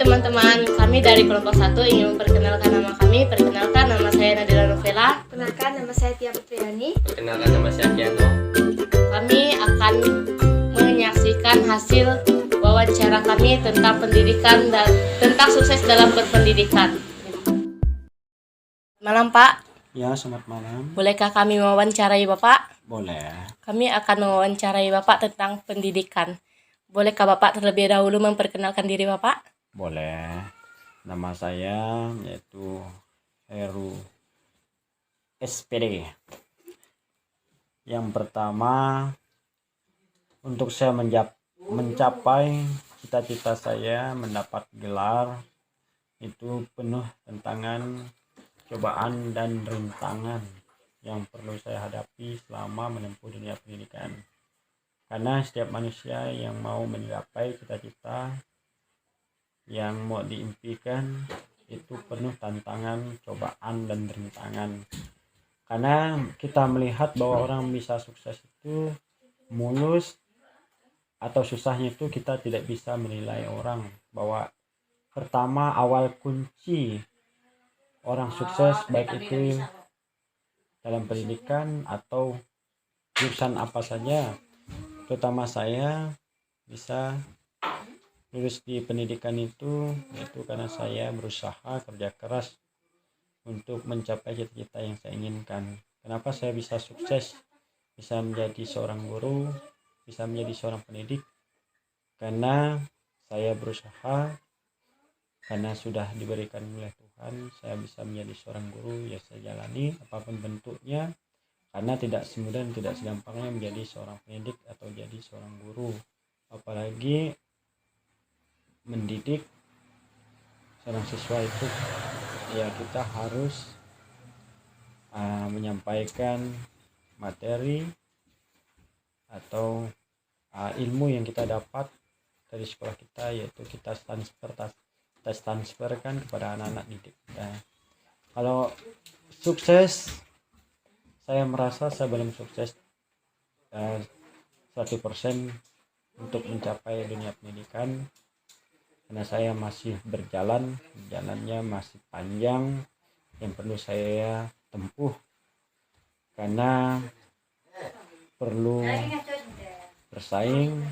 teman-teman, kami dari kelompok 1 ingin memperkenalkan nama kami. Perkenalkan, nama saya Nadila Novela. Perkenalkan, nama saya Tia Putriani. Perkenalkan, nama saya Kiano. Kami akan menyaksikan hasil wawancara kami tentang pendidikan dan tentang sukses dalam berpendidikan. Malam Pak, Ya, selamat malam. bolehkah kami mewawancarai Bapak? Boleh. Kami akan mewawancarai Bapak tentang pendidikan. Bolehkah Bapak terlebih dahulu memperkenalkan diri Bapak? Boleh. Nama saya yaitu Heru SPD. Yang pertama, untuk saya mencapai cita-cita saya mendapat gelar itu penuh tantangan, cobaan dan rintangan yang perlu saya hadapi selama menempuh dunia pendidikan. Karena setiap manusia yang mau mencapai cita-cita yang mau diimpikan itu penuh tantangan, cobaan dan rintangan. Karena kita melihat bahwa orang bisa sukses itu mulus atau susahnya itu kita tidak bisa menilai orang, bahwa pertama awal kunci orang sukses baik itu dalam pendidikan atau jurusan apa saja, terutama saya bisa lulus di pendidikan itu yaitu karena saya berusaha kerja keras untuk mencapai cita-cita yang saya inginkan. Kenapa saya bisa sukses, bisa menjadi seorang guru, bisa menjadi seorang pendidik? Karena saya berusaha, karena sudah diberikan oleh Tuhan, saya bisa menjadi seorang guru, ya saya jalani apapun bentuknya, karena tidak semudah dan tidak segampangnya menjadi seorang pendidik atau jadi seorang guru, apalagi mendidik seorang siswa itu ya kita harus menyampaikan materi atau ilmu yang kita dapat dari sekolah kita, yaitu kita transferkan kepada anak-anak didik kita. Kalau sukses, saya merasa saya belum sukses 100% untuk mencapai dunia pendidikan, karena saya masih berjalan, jalannya masih panjang yang perlu saya tempuh, karena perlu bersaing,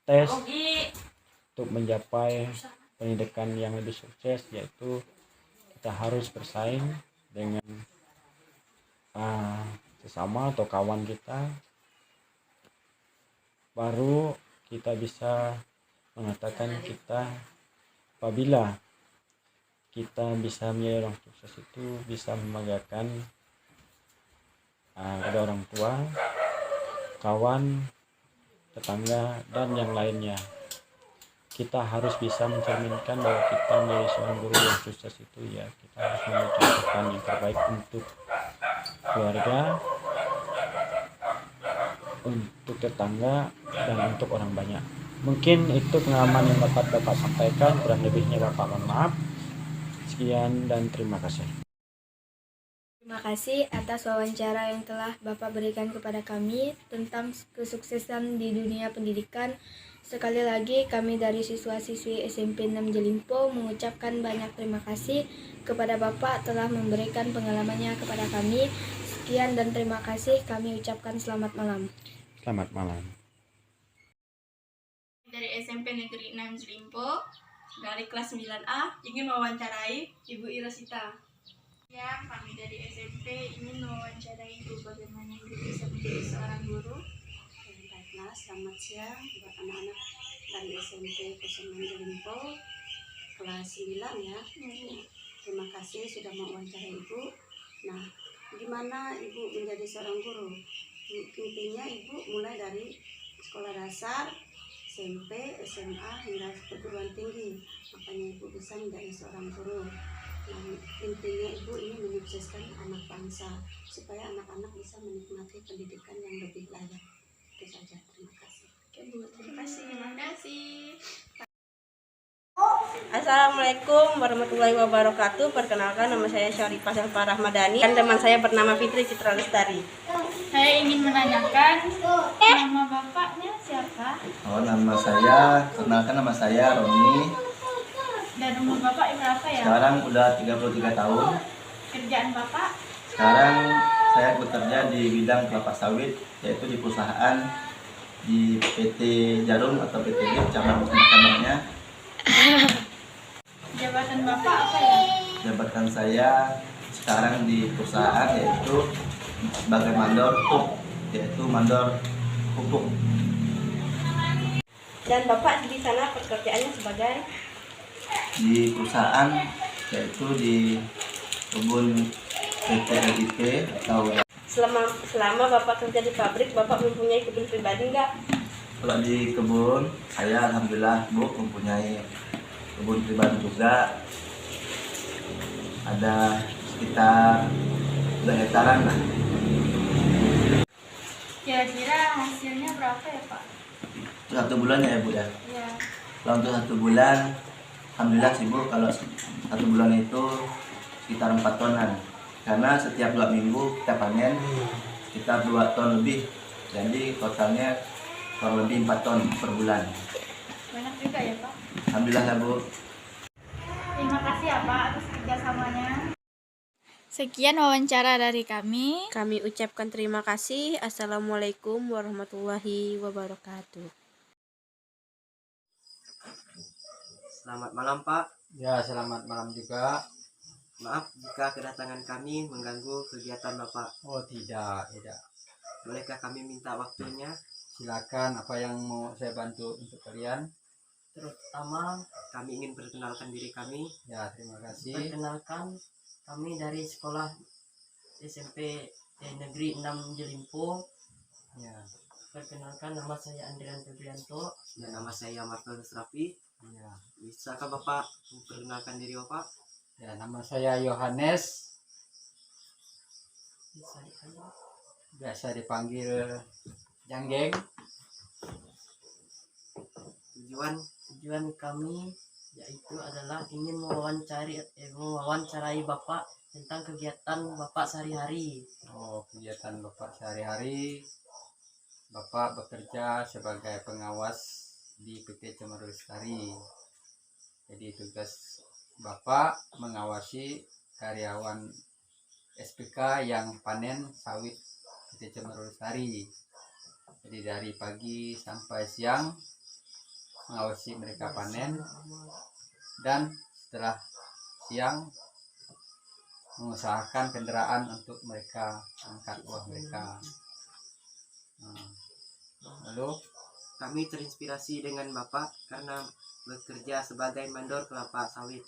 tes untuk mencapai pendidikan yang lebih sukses, yaitu kita harus bersaing dengan sesama atau kawan kita, baru kita bisa mengatakan kita apabila kita bisa menjadi orang sukses itu bisa membanggakan kepada orang tua, kawan, tetangga dan yang lainnya. Kita harus bisa mencerminkan bahwa kita menjadi seorang guru yang sukses itu ya kita harus mencontohkan yang terbaik untuk keluarga, untuk tetangga dan untuk orang banyak. Mungkin itu pengalaman yang dapat Bapak sampaikan, kurang lebihnya Bapak mohon maaf. Sekian dan terima kasih. Terima kasih atas wawancara yang telah Bapak berikan kepada kami tentang kesuksesan di dunia pendidikan. Sekali lagi kami dari siswa-siswi SMP 6 Jelimpo mengucapkan banyak terima kasih kepada Bapak telah memberikan pengalamannya kepada kami. Sekian dan terima kasih, kami ucapkan selamat malam. Selamat malam. Dari SMP Negeri 6 Jelimpo, dari kelas 9A, ingin mewawancarai Ibu Irasita. Ya, kami dari SMP ingin mewawancarai Ibu bagaimana Ibu bisa menjadi seorang guru. Baiklah, selamat siang buat anak-anak dari SMP 06 Jelimpo, kelas 9 ya. Terima kasih sudah mewawancarai Ibu. Nah, gimana Ibu menjadi seorang guru? Intinya Ibu mulai dari sekolah dasar, SMP, SMA hingga perguruan tinggi, makanya Ibu bisa menjadi seorang guru. Nah, intinya Ibu ingin menyukseskan anak bangsa supaya anak-anak bisa menikmati pendidikan yang lebih layak. Itu saja, terima kasih. Oke Bu, terima kasih. Terima kasih. Assalamualaikum warahmatullahi wabarakatuh. Perkenalkan, nama saya Syarifah Selfa Rahmadani dan teman saya bernama Fitri Citra Lestari. Saya ingin menanyakan nama bapaknya siapa? Oh, nama saya, kenalkan nama saya Roni. Dan umur Bapak berapa ya? Sekarang udah 33 tahun. Kerjaan Bapak? Sekarang saya bekerja di bidang kelapa sawit, yaitu di perusahaan di PT Jarum atau PT LIP cabangnya. Jabatan Bapak apa ya? Jabatan saya sekarang di perusahaan yaitu sebagai mandor pupuk, yaitu mandor pupuk. Dan Bapak di sana pekerjaannya sebagai Di perusahaan yaitu di kebun PT LIP atau selama Bapak kerja di pabrik, Bapak mempunyai kebun pribadi nggak? kalau di kebun saya alhamdulillah Bu mempunyai kebun pribadi juga, ada sekitar 2 hektaran lah. Kira-kira hasilnya berapa ya Pak? Untuk 1 bulan ya Bu ya. Ya. Kalau untuk 1 bulan alhamdulillah sih Bu, kalau 1 bulan itu sekitar 4 tonan, karena setiap 2 minggu kita panen sekitar 2 ton lebih, jadi totalnya kurang lebih 4 ton per bulan. Banyak juga ya Pak? Alhamdulillah ya Bu. Terima kasih ya Pak atas kerjasamanya. Sekian wawancara dari kami. Kami ucapkan terima kasih. Assalamualaikum warahmatullahi wabarakatuh. Selamat malam Pak, Ya, selamat malam juga. maaf jika kedatangan kami mengganggu kegiatan Bapak. Oh, tidak. Bolehkah kami minta waktunya? Silakan, apa yang mau saya bantu untuk kalian? Terutama kami ingin perkenalkan diri kami. Ya, terima kasih. Perkenalkan, kami dari sekolah SMP Negeri 6 Jelimpo. Ya, Perkenalkan, nama saya Andrian Febrianto dan nama saya Martel Rafi. ya. Bisakah Bapak memperkenalkan diri Bapak? Ya, nama saya Yohanes, Bisa dipanggil. biasa dipanggil Janggeng. Tujuan kami yaitu adalah ingin mewawancarai Bapak tentang kegiatan Bapak sehari-hari. Oh, kegiatan Bapak sehari-hari. Bapak bekerja sebagai pengawas di PT Cemara Lestari. Jadi tugas Bapak mengawasi karyawan SPK yang panen sawit PT Cemara Lestari. Jadi dari pagi sampai siang mengawasi mereka panen, dan setelah siang mengusahakan kendaraan untuk mereka angkat buah mereka. Lalu Kami terinspirasi dengan Bapak karena bekerja sebagai mandor kelapa sawit.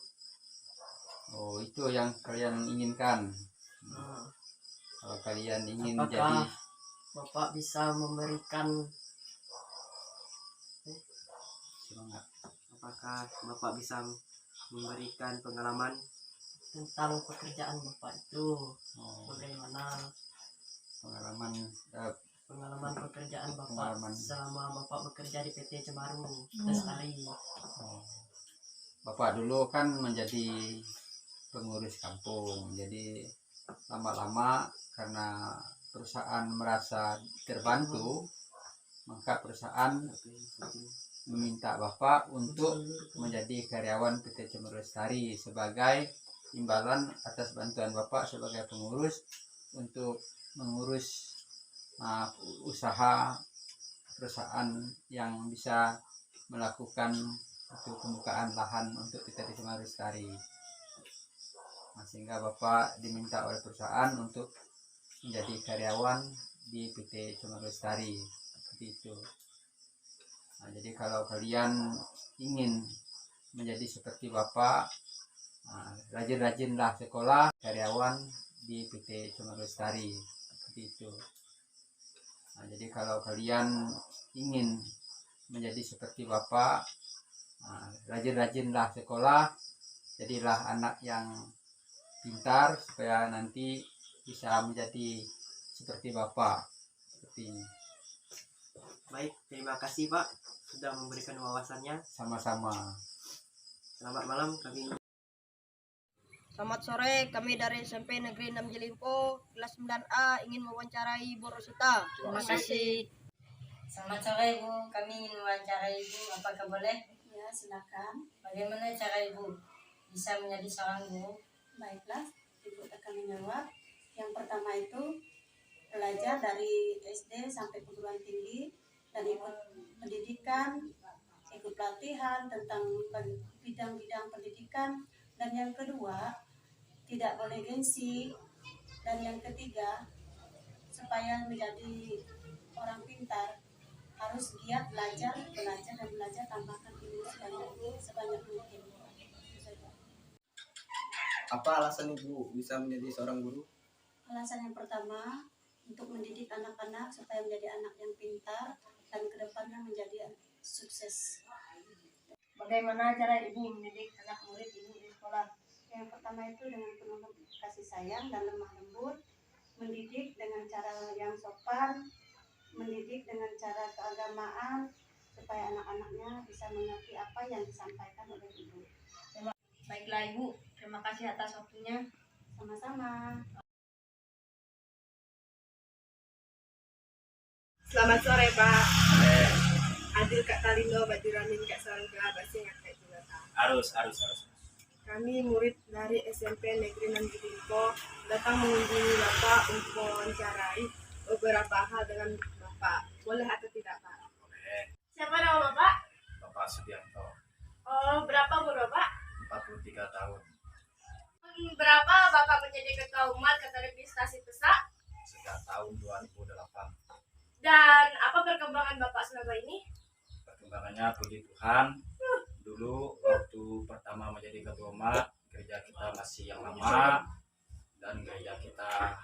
oh, itu yang kalian inginkan. Kalau kalian ingin Apakah jadi Bapak bisa memberikan semangat, apakah Bapak bisa memberikan pengalaman tentang pekerjaan Bapak itu? oh, Bagaimana pengalaman pengalaman pekerjaan Bapak Pengalaman. selama Bapak bekerja di PT Cemaru Lestari? oh. Bapak dulu kan menjadi pengurus kampung, jadi lama-lama karena perusahaan merasa terbantu, maka perusahaan meminta Bapak untuk menjadi karyawan PT Cemara Lestari sebagai imbalan atas bantuan Bapak sebagai pengurus untuk mengurus usaha perusahaan yang bisa melakukan untuk pembukaan lahan untuk PT Cemara Lestari. Sehingga Bapak diminta oleh perusahaan untuk menjadi karyawan di PT Cemara Lestari, seperti itu. Jadi kalau kalian ingin menjadi seperti Bapak, rajin-rajinlah sekolah karyawan di PT Cemara Lestari, seperti itu. Jadi kalau kalian ingin menjadi seperti Bapak, rajin-rajinlah sekolah, jadilah anak yang pintar supaya nanti bisa menjadi seperti Bapak, seperti ini. Baik, terima kasih Pak sudah memberikan wawasannya. Sama-sama. Selamat malam kami. Selamat sore, kami dari SMP Negeri 6 Jelimpo, kelas 9A ingin mewawancarai Bu Rosita. Terima kasih. Selamat sore Bu, kami ingin mewawancarai Ibu, apakah boleh? Ya, Ya, silakan. Bagaimana cara Ibu bisa menjadi seorang guru? Baiklah, Ibu akan menjawab. Yang pertama itu belajar dari SD sampai perguruan tinggi dan ikut pendidikan, ikut pelatihan tentang bidang-bidang pendidikan. Dan yang kedua, tidak boleh gengsi. Dan yang ketiga, supaya menjadi orang pintar harus giat belajar dan belajar, tambahkan ilmu sebanyak mungkin. Apa alasan Ibu bisa menjadi seorang guru? Alasan yang pertama, untuk mendidik anak-anak supaya menjadi anak yang pintar dan kedepannya menjadi sukses. Bagaimana cara Ibu mendidik anak murid Ibu di sekolah? Yang pertama itu dengan penuh kasih sayang dan lemah lembut, mendidik dengan cara yang sopan, mendidik dengan cara keagamaan, supaya anak-anaknya bisa mengerti apa yang disampaikan oleh ibu. Baiklah Ibu, terima kasih atas waktunya. Sama-sama. Selamat sore Pak. Adil Kak Talindo, Baju Ramin Kak Sarangga, Basing Kak Julata. Harus. Kami murid dari SMP Negeri 6 Jilimpo datang mengunjungi Bapak untuk mewawancarai beberapa hal dengan Bapak. Boleh atau tidak Pak? Boleh. Siapa nama Bapak? Bapak Sudianto, Oh, berapa umur Bapak? 43 tahun. Berapa Bapak menjadi ketua umat Katolik di Stasi Pesak? Sejak tahun 2008. Dan apa perkembangan Bapak selama ini? Perkembangannya puji Tuhan. Dulu waktu pertama menjadi ketua umat, gereja kita masih yang lama dan gereja kita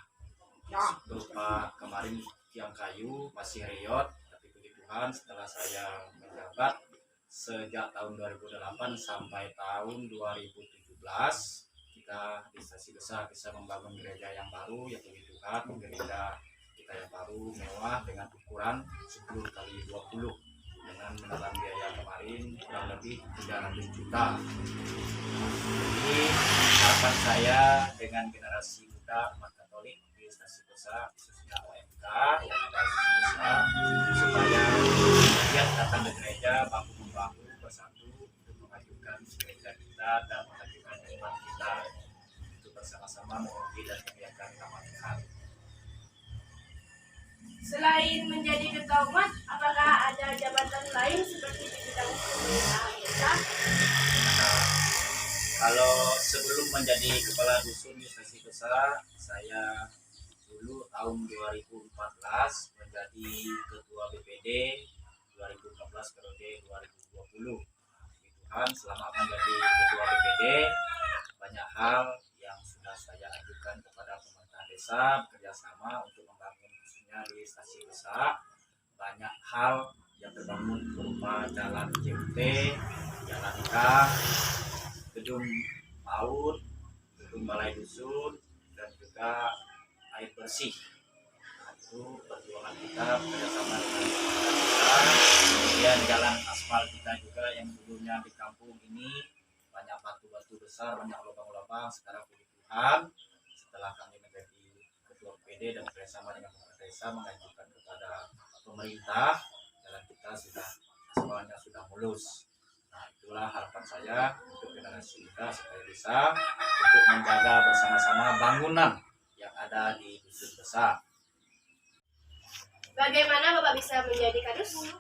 berupa kemarin tiang kayu masih riot. Tapi puji Tuhan setelah saya menjabat sejak tahun 2008 sampai tahun 2017 kita di Stasi Besar bisa membangun gereja yang baru, ya puji Tuhan, gereja kita yang baru mewah dengan ukuran 10x20 dengan menelan biaya kemarin kurang lebih 300 juta. Jadi harapan saya dengan generasi muda umat Katolik di Stasi Besar, khususnya OMK yang ada di Stasi Besar, supaya dia datang ke gereja bahu-membahu bersatu untuk memajukan gereja kita dan memajukan iman kita untuk bersama-sama memuji dan memuliakan nama Tuhan. Selain menjadi ketua umat, apakah ada jabatan lain seperti di bidang pemerintahan desa? Kalau sebelum menjadi kepala dusun di Stasi Besar, saya dulu tahun 2014 menjadi ketua BPD 2014 periode 2020. Tuhan, selama menjadi ketua BPD banyak hal yang sudah saya ajukan kepada pemerintah desa bekerjasama untuk membangun khususnya di Stasi Besar. Banyak hal yang terbangun berupa jalan JUT, jalan K, gedung PAUD, gedung balai dusun, dan juga air bersih. Itu perjuangan kita bekerjasama dengan pemerintah desa. Kemudian jalan aspal kita juga yang dulunya di kampung ini banyak batu-batu besar, banyak lubang-lubang. Sekarang puji Tuhan, setelah kami menjadi ketua PD dan bersama dengan pemerintah desa mengajukan kepada pemerintah, jalan kita sudah aspalnya sudah mulus. Nah, itulah harapan saya untuk generasi muda supaya bisa untuk menjaga bersama-sama bangunan yang ada di dusun besar. Bagaimana Bapak bisa menjadi kadus?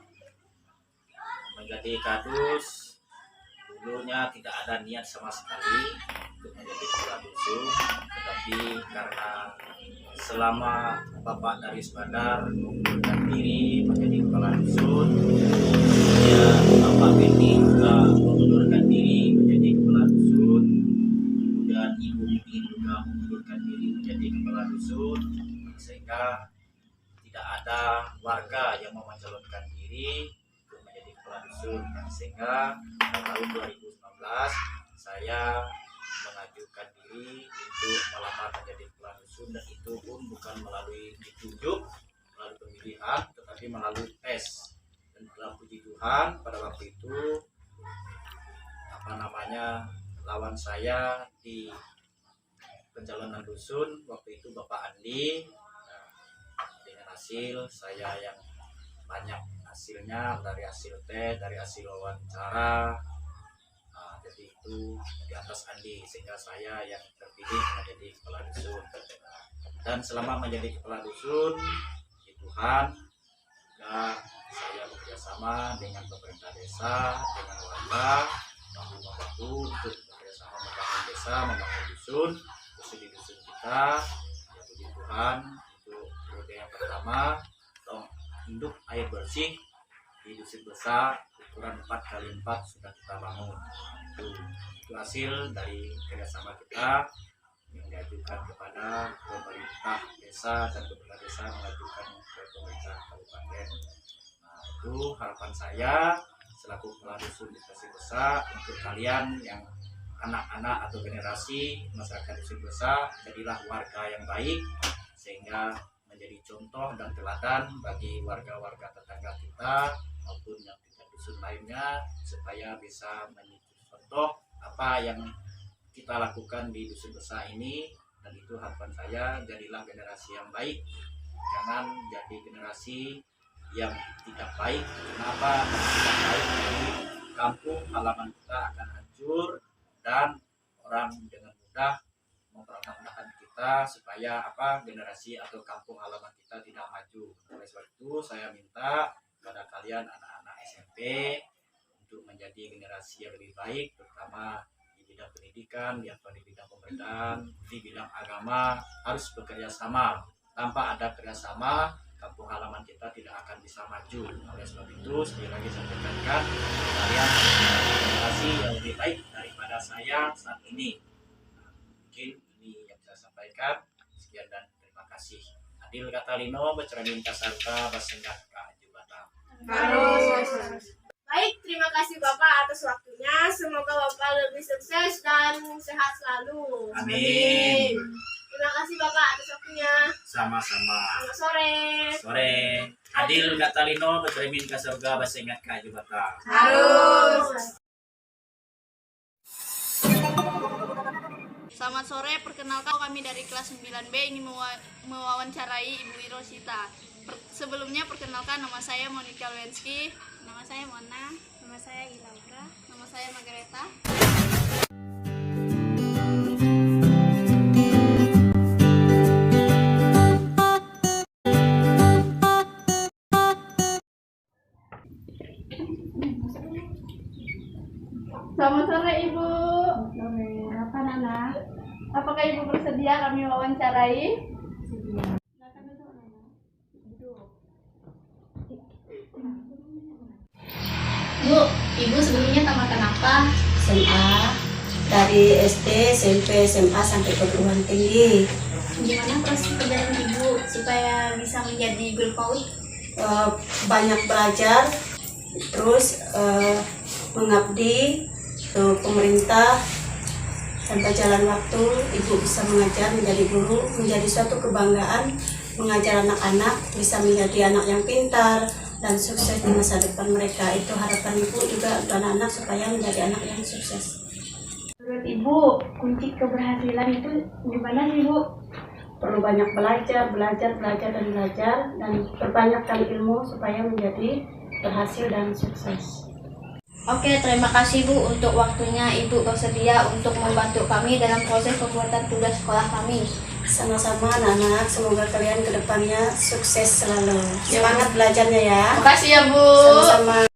Menjadi kadus dulunya tidak ada niat sama sekali untuk menjadi kepala dusun, tetapi karena selama Bapak dari Bandar mengundurkan diri menjadi kepala dusun, ya Bapak Beni juga mengundurkan diri menjadi kepala dusun, kemudian Ibu Mimi juga mengundurkan diri menjadi kepala dusun, sehingga tidak ada warga yang mau mencalonkan diri untuk menjadi kepala dusun, sehingga pada tahun 2019 saya mengajukan diri untuk melamar menjadi kepala dusun, dan itu pun bukan melalui ditunjuk melalui pemilihan tetapi melalui tes. Dan dalam puji Tuhan pada waktu itu lawan saya di pencalonan dusun waktu itu Bapak Andi. Dengan hasil saya yang banyak hasilnya, dari hasil tes, dari hasil wawancara. Jadi itu di atas Andi, sehingga saya yang terpilih menjadi kepala dusun. Dan selama menjadi kepala dusun, di Tuhan, saya bekerjasama dengan pemerintah desa, dengan warga, bahu-membahu untuk bekerjasama membangun desa, membangun dusun di dusun kita. Ya puji Tuhan, itu periode yang pertama, induk air bersih di dusun besar ukuran 4x4 sudah kita bangun. Itu hasil dari kerjasama kita yang diajukan kepada pemerintah desa, dan pemerintah desa mengajukan ke pemerintah kabupaten. Itu harapan saya selaku kepala dusun di Dusun Besar untuk kalian yang anak-anak atau generasi masyarakat Dusun Besar, jadilah warga yang baik sehingga menjadi contoh dan teladan bagi warga-warga tetangga kita maupun yang tinggal dusun lainnya, supaya bisa menjadi contoh apa yang kita lakukan di Dusun Besar ini. Dan itu harapan saya, jadilah generasi yang baik, jangan jadi generasi yang tidak baik. Kenapa tidak baik? Jadi kampung halaman kita akan hancur dan orang dengan mudah mempermainkan kita supaya generasi atau kampung halaman kita tidak maju. Oleh sebab itu saya minta kepada kalian anak-anak SMP untuk menjadi generasi yang lebih baik, terutama di bidang pendidikan, di bidang pemerintahan, di bidang agama, harus bekerja sama. Tanpa ada kerjasama, kampung halaman kita tidak akan bisa maju. Oleh sebab itu sekali lagi saya tekankan, kalian generasi yang lebih baik daripada saya saat ini. Mungkin ini yang saya sampaikan. Sekian dan terima kasih. Adil Katalino, Beceramin Kasarta, Basengat Kak Jubata. Baik, terima kasih Bapak atas waktunya. Semoga Bapak lebih sukses dan sehat selalu. Amin. Terima kasih Bapak atas waktunya. Sama-sama. Selamat sore. Sore. Adil Katalino, Beceramin Kasarta, Basengat Kak Jubata. Harus. Selamat sore, perkenalkan kami dari kelas 9B ingin mewawancarai Ibu Irosita. Sebelumnya perkenalkan, nama saya Monica Lewensky, nama saya Mona, nama saya Ilaura, nama saya Margareta. Selamat sore Ibu. Sore. Apa Nana? Apakah Ibu bersedia kami wawancarai? Bu, Ibu sebelumnya tamatan apa? SMA, dari SD, SMP, SMA sampai perguruan tinggi. Gimana proses perjalanan Ibu supaya bisa menjadi guru PAUD? Banyak belajar, terus mengabdi ke pemerintah. Tanpa jalan waktu, Ibu bisa mengajar, menjadi guru, menjadi suatu kebanggaan, mengajar anak-anak, bisa menjadi anak yang pintar dan sukses di masa depan mereka. Itu harapan Ibu juga untuk anak-anak supaya menjadi anak yang sukses. Menurut Ibu, kunci keberhasilan itu gimana sih Bu? Perlu banyak belajar dan perbanyakkan ilmu supaya menjadi berhasil dan sukses. Oke, terima kasih Bu untuk waktunya Ibu bersedia untuk membantu kami dalam proses pembuatan tugas sekolah kami. Sama-sama anak-anak, semoga kalian kedepannya sukses selalu. Semangat belajarnya ya. Terima kasih ya Bu. Sama-sama.